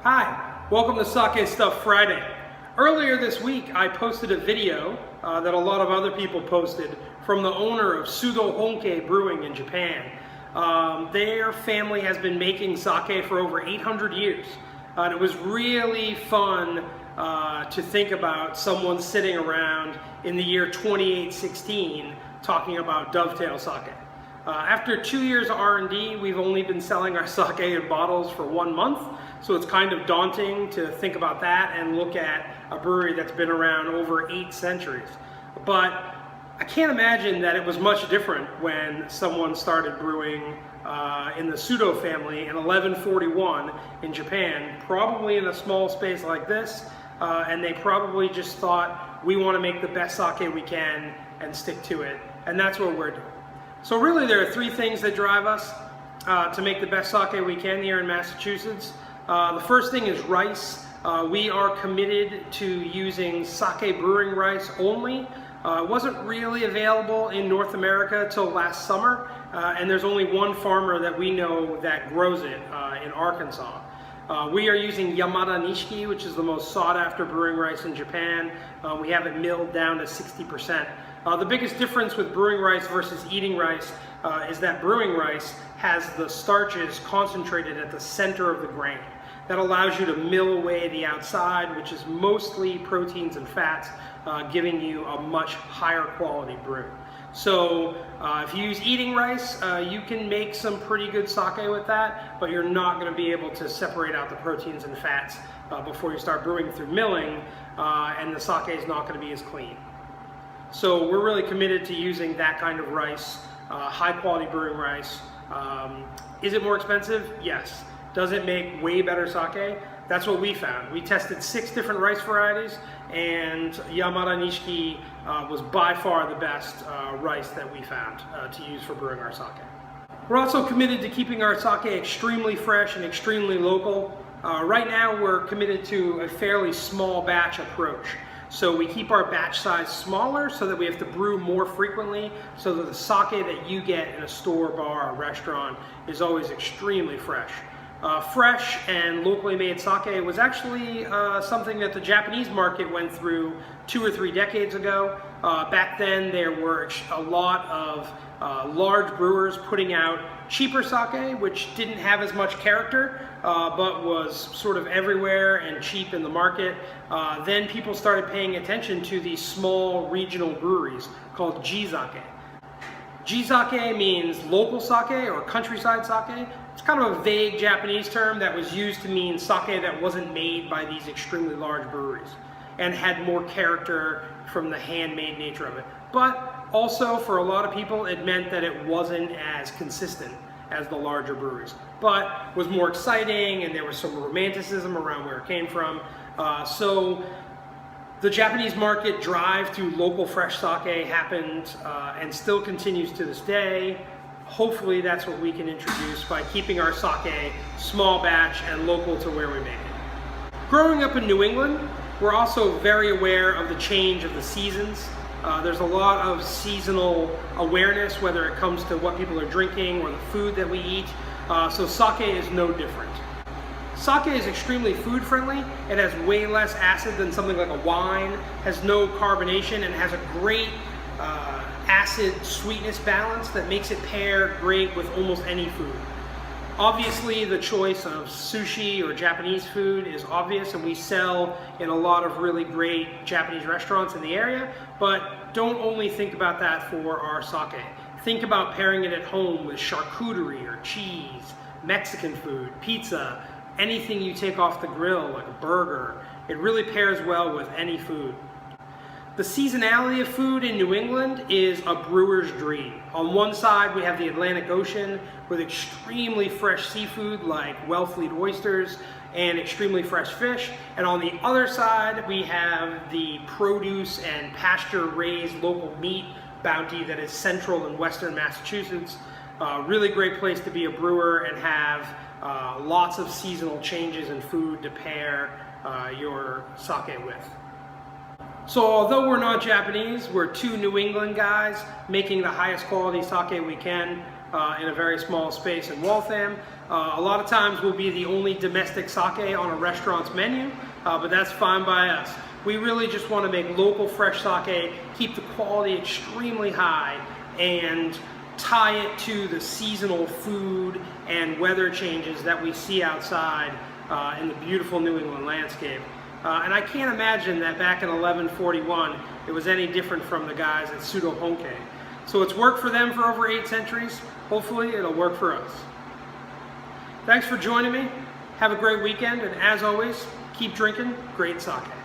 Hi, welcome to Sake Stuff Friday. Earlier this week I posted a video that a lot of other people posted from the owner of Sudo Honke Brewing in Japan. Their family has been making sake for over 800 years. And it was really fun to think about someone sitting around in the year 2816 talking about Dovetail Sake. After 2 years of R&D, we've only been selling our sake in bottles for 1 month, so it's kind of daunting to think about that and look at a brewery that's been around over 8 centuries. But I can't imagine that it was much different when someone started brewing in the Sudo family in 1141 in Japan, probably in a small space like this, and they probably just thought, we want to make the best sake we can and stick to it, and that's what we're doing. So really there are 3 things that drive us to make the best sake we can here in Massachusetts. The first thing is rice. We are committed to using sake brewing rice only. It wasn't really available in North America till last summer, and there's only one farmer that we know that grows it in Arkansas. We are using Yamada Nishiki, which is the most sought after brewing rice in Japan. We have it milled down to 60%. The biggest difference with brewing rice versus eating rice is that brewing rice has the starches concentrated at the center of the grain. That allows you to mill away the outside, which is mostly proteins and fats, giving you a much higher quality brew. So if you use eating rice, you can make some pretty good sake with that, but you're not going to be able to separate out the proteins and fats before you start brewing through milling, and the sake is not going to be as clean. So we're really committed to using that kind of rice, high quality brewing rice. Is it more expensive? Yes. Does it make way better sake? That's what we found. We tested 6 different rice varieties, and Yamada Nishiki was by far the best rice that we found to use for brewing our sake. We're also committed to keeping our sake extremely fresh and extremely local. Right now we're committed to a fairly small batch approach. So we keep our batch size smaller so that we have to brew more frequently, so that the sake that you get in a store, bar, or restaurant is always extremely fresh. Fresh and locally made sake was actually something that the Japanese market went through 2 or 3 decades ago. Back then there were a lot of large brewers putting out cheaper sake, which didn't have as much character, but was sort of everywhere and cheap in the market. Then people started paying attention to these small regional breweries called Jizake. Jizake means local sake or countryside sake. It's kind of a vague Japanese term that was used to mean sake that wasn't made by these extremely large breweries and had more character from the handmade nature of it. But also for a lot of people it meant that it wasn't as consistent as the larger breweries, but was more exciting, and there was some romanticism around where it came from. So the Japanese market drive to local fresh sake happened and still continues to this day. Hopefully that's what we can introduce by keeping our sake small batch and local to where we make it. Growing up in New England, we're also very aware of the change of the seasons. There's a lot of seasonal awareness, whether it comes to what people are drinking or the food that we eat. So sake is no different. Sake is extremely food friendly. It has way less acid than something like a wine, has no carbonation, and has a great acid sweetness balance that makes it pair great with almost any food. Obviously the choice of sushi or Japanese food is obvious, and we sell in a lot of really great Japanese restaurants in the area, but don't only think about that for our sake. Think about pairing it at home with charcuterie or cheese, Mexican food, pizza, anything you take off the grill like a burger. It really pairs well with any food. The seasonality of food in New England is a brewer's dream. On one side we have the Atlantic Ocean with extremely fresh seafood like Wellfleet oysters and extremely fresh fish, and on the other side we have the produce and pasture raised local meat bounty that is central and western Massachusetts. Really great place to be a brewer and have lots of seasonal changes in food to pair your sake with. So although we're not Japanese, we're 2 New England guys making the highest quality sake we can. in a very small space in Waltham. A lot of times we'll be the only domestic sake on a restaurant's menu, but that's fine by us. We really just want to make local fresh sake, keep the quality extremely high, and tie it to the seasonal food and weather changes that we see outside in the beautiful New England landscape. And I can't imagine that back in 1141 it was any different from the guys at Sudo Honke. So it's worked for them for over 8 centuries. Hopefully it'll work for us. Thanks for joining me. Have a great weekend, and as always, keep drinking great sake.